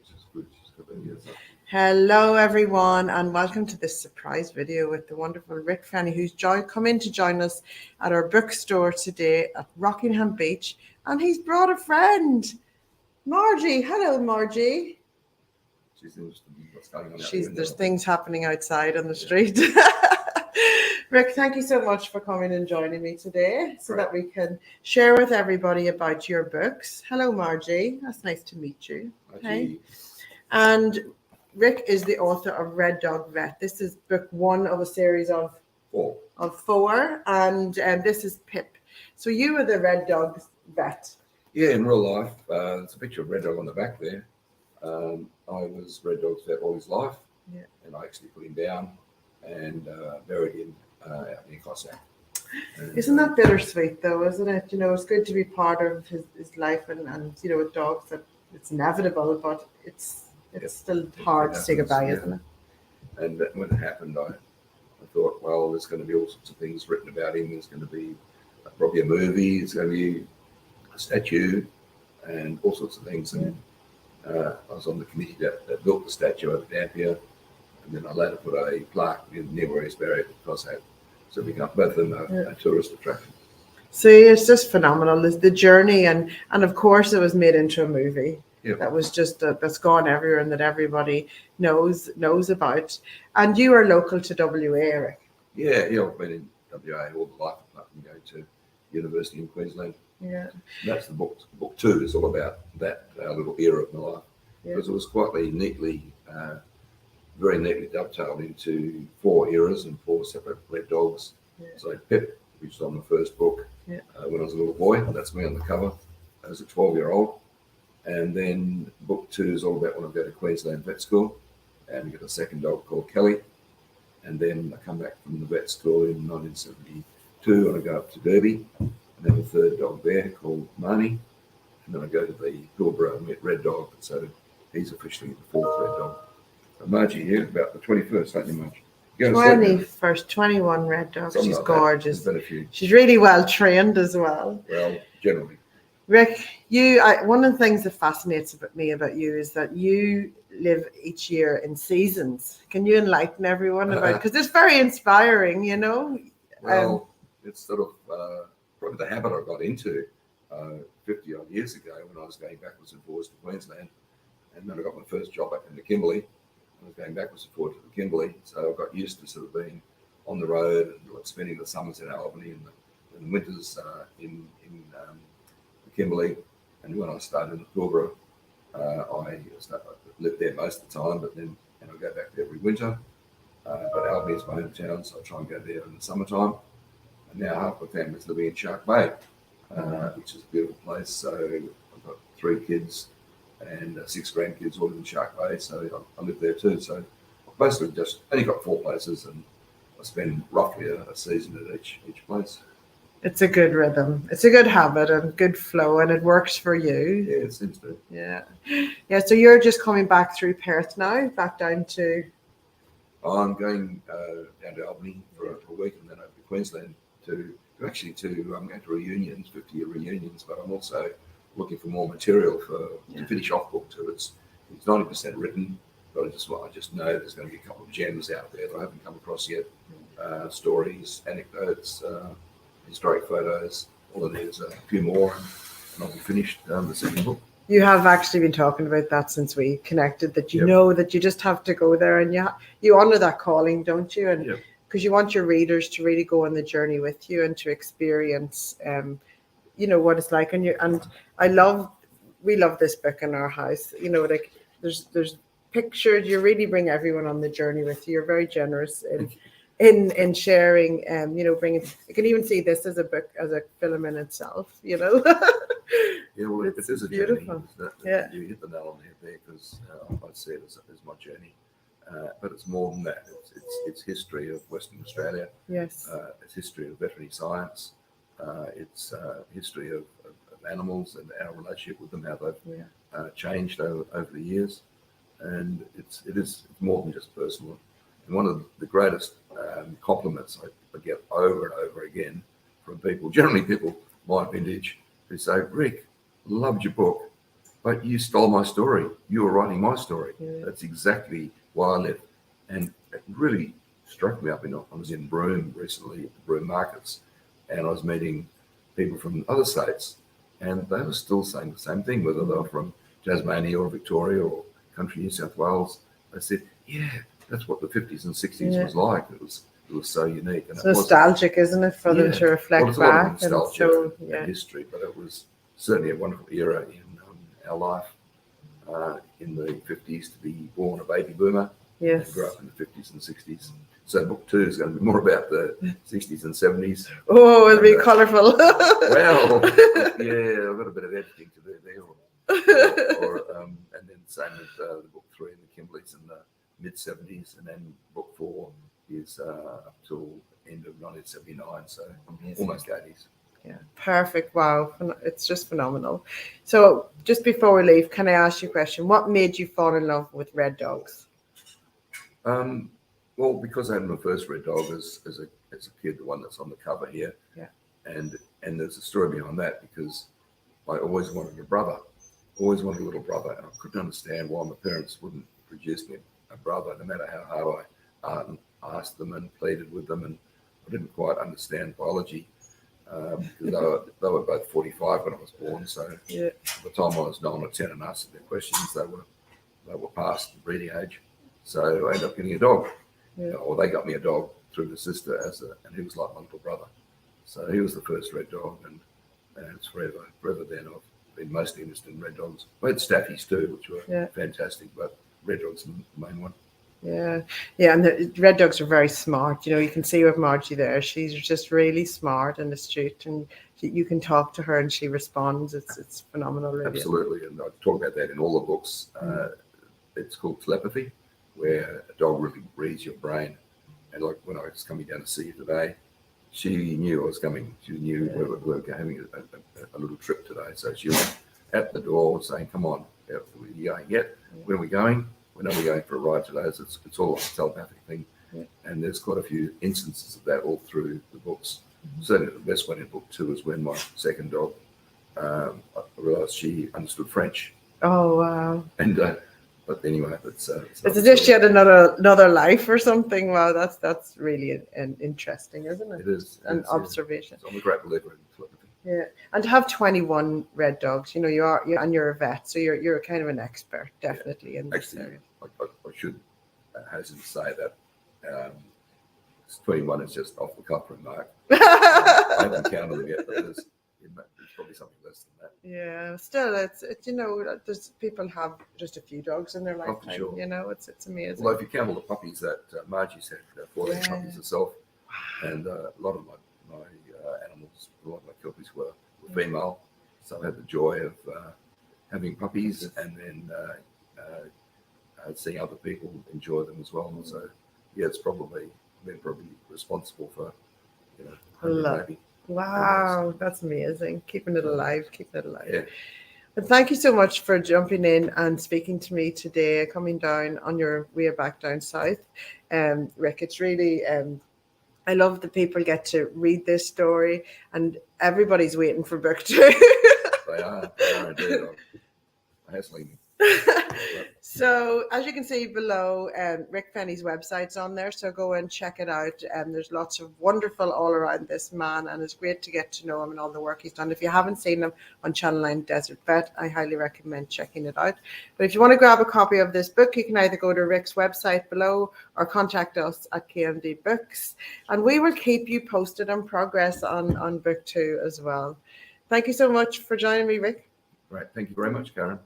which is good. She's got the ears up. Hello everyone, and welcome to this surprise video with the wonderful Rick Fenny, who's come in to join us at our bookstore today at Rockingham Beach, and he's brought a friend, Margie. Hello, Margie. She's interested in what's going on. There's things happening outside on the street. Rick, thank you so much for coming and joining me today so that we can share with everybody about your books. Hello, Margie. That's nice to meet you. Okay. And Rick is the author of Red Dog Vet. This is book one of a series of four, and this is Pip. So you were the Red Dog Vet. Yeah, in real life, there's a picture of Red Dog on the back there. I was Red Dog's vet all his life, and I actually put him down and buried him out near Cossack. Isn't that bittersweet, though, isn't it? You know, it's good to be part of his life, and you know, with dogs, that it's inevitable, but it's still hard to say goodbye, isn't it? And when it happened, I thought, well, there's going to be all sorts of things written about him. There's going to be probably a movie. There's going to be a statue and all sorts of things. And I was on the committee that built the statue over Dampier. And then I later put a plaque near where he's buried because so we got both of them a tourist attraction. See, it's just phenomenal. The journey, and of course it was made into a movie. Yeah. That was just that's gone everywhere and that everybody knows about. And you are local to WA, Eric. Yeah, I've been in WA all the life apart from going to university in Queensland. Yeah. And that's the book. Book two is all about that little era of my life. Because it was quite very neatly dovetailed into 4 eras and 4 separate red dogs. Yeah. So Pip, which was on the first book when I was a little boy, and that's me on the cover as a 12-year-old. And then book 2 is all about when I go to Queensland vet school, and we get a second dog called Kelly. And then I come back from the vet school in 1972, and I go up to Derby, and have a third dog there called Marnie. And then I go to the Pilbara and meet Red Dog, so he's officially the 4th red dog. So Margie here, about the 21st, aren't you, Margie? 21st, 21 red dogs. She's gorgeous. She's really well trained as well. Well, generally. Rick, one of the things that fascinates me about you is that you live each year in seasons. Can you enlighten everyone about it? Because it's very inspiring, you know. Well, it's sort of probably the habit I got into 50 odd years ago when I was going backwards and forwards to Queensland, and then I got my first job back in the Kimberley. I was going backwards and forwards to the Kimberley, so I got used to sort of being on the road and spending the summers in Albany and the winters in the Kimberley. And when I started in the Pilbara, I lived there most of the time, but then I go back there every winter. But Albany is my hometown, so I try and go there in the summertime. And now half my family's living in Shark Bay, which is a beautiful place. So I've got 3 kids and 6 grandkids all live in Shark Bay, so I live there too. So I've basically just only got 4 places, and I spend roughly a season at each place. It's a good rhythm. It's a good habit and good flow, and it works for you. Yeah, it seems to. Yeah. So you're just coming back through Perth now, back down to. I'm going down to Albany for a week, and then over to Queensland to I'm going to reunions, 50-year reunions, but I'm also looking for more material to finish off book 2. It's 90% written, but I just know there's going to be a couple of gems out there that I haven't come across yet. Stories, anecdotes, historic photos. All I need is a few more, and I'll be finished the second book. You have actually been talking about that since we connected, that you know that you just have to go there, and you honor that calling, don't you? And because you want your readers to really go on the journey with you and to experience you know what it's like. And we love this book in our house. You know, like there's pictures. You really bring everyone on the journey with you. You're very generous in sharing. You know, bringing. You can even see this as a book, as a film in itself. You know. Yeah, well, it is a beautiful journey. You hit the nail on the head there, because I'd say it as my journey. But it's more than that. It's history of Western Australia. Yes. It's history of veterinary science. It's history of animals and our relationship with them, how they've changed over the years. And it's more than just personal. And one of the greatest compliments I get over and over again from people, generally people my vintage, who say, "Rick, loved your book. but you stole my story. You were writing my story. Yeah. That's exactly why I left. And it really struck me up. I was in Broome recently, at the Broome markets, and I was meeting people from other states, and they were still saying the same thing, whether they were from Tasmania or Victoria or country New South Wales. They said, yeah, that's what the 50s and 60s was like. It was so unique. And it's nostalgic, isn't it, for them to reflect it's back? A lot of nostalgia and and history, but it was certainly a wonderful era in our life in the 50s to be born a baby boomer and grow up in the 50s and 60s. So book 2 is going to be more about the 60s and 70s. Oh, it'll be colourful. Well, yeah, I've got a bit of editing to do there. And then same with the book 3 in the Kimberleys in the mid 70s, and then book 4 is up till end of 1979, so almost 80s. Yeah, perfect. Wow, it's just phenomenal. So, just before we leave, can I ask you a question? What made you fall in love with red dogs? Well, because I had my first red dog as a kid, the one that's on the cover here. Yeah. And there's a story behind that, because I always wanted a brother, always wanted a little brother, and I couldn't understand why my parents wouldn't produce me a brother, no matter how hard I asked them and pleaded with them, and I didn't quite understand biology. Because they were both 45 when I was born, so by the time I was 9 or 10 and answered their questions, they were past the breeding age. So I ended up getting a dog, or they got me a dog through the sister and he was like my little brother. So he was the first red dog, and it's forever then. I've been mostly interested in red dogs. I had staffies too, which were fantastic, but red dogs are the main one. Yeah, and the red dogs are very smart. You can see with Margie there, she's just really smart and astute, and you can talk to her and she responds. It's phenomenal, really. Absolutely, and I talk about that in all the books. It's called telepathy, where a dog really reads your brain. And like when I was coming down to see you today, she knew I was coming. She knew we were having a little trip today, so she was at the door saying, "Come on, are you going yet? When are we going? When are we going for a ride today?" It's all like a telepathic thing. And there's quite a few instances of that all through the books. Certainly the best one in book 2 is when my second dog, I realised she understood French. Oh, wow. And but anyway, it's as if she had another life or something. Wow, that's really an interesting, isn't it? It is an observation. It's on the great liver in telepathy. Yeah, and to have 21 red dogs, you're a vet, so you're kind of an expert, definitely in this area. I should hasten to say that 21 is just off the cuff remark. I haven't counted them yet, but there's probably something less than that. Yeah, still, it's there's people have just a few dogs in their lifetime. Sure. It's amazing. Well, if you count all the puppies that Margie's had, 14 puppies herself, and a lot of my animals, a lot of my kelpies were female, so I had the joy of having puppies and then seeing other people enjoy them as well. And so, it's probably responsible for 100 maybe. Wow, that's amazing. Keeping it alive. Yeah. But thank you so much for jumping in and speaking to me today, coming down on your way back down south. Rick, it's really, I love that people get to read this story, and everybody's waiting for book 2. They are indeed. I'm hassling them. So as you can see below, Rick Fenny's website's on there, so go and check it out. There's lots of wonderful all around this man, and it's great to get to know him and all the work he's done. If you haven't seen him on Ch9 Desert Vet, I highly recommend checking it out. But if you want to grab a copy of this book, you can either go to Rick's website below or contact us at KMD Books, and we will keep you posted on progress on book 2 as well. Thank you so much for joining me, Rick. Right, thank you very much, Karen.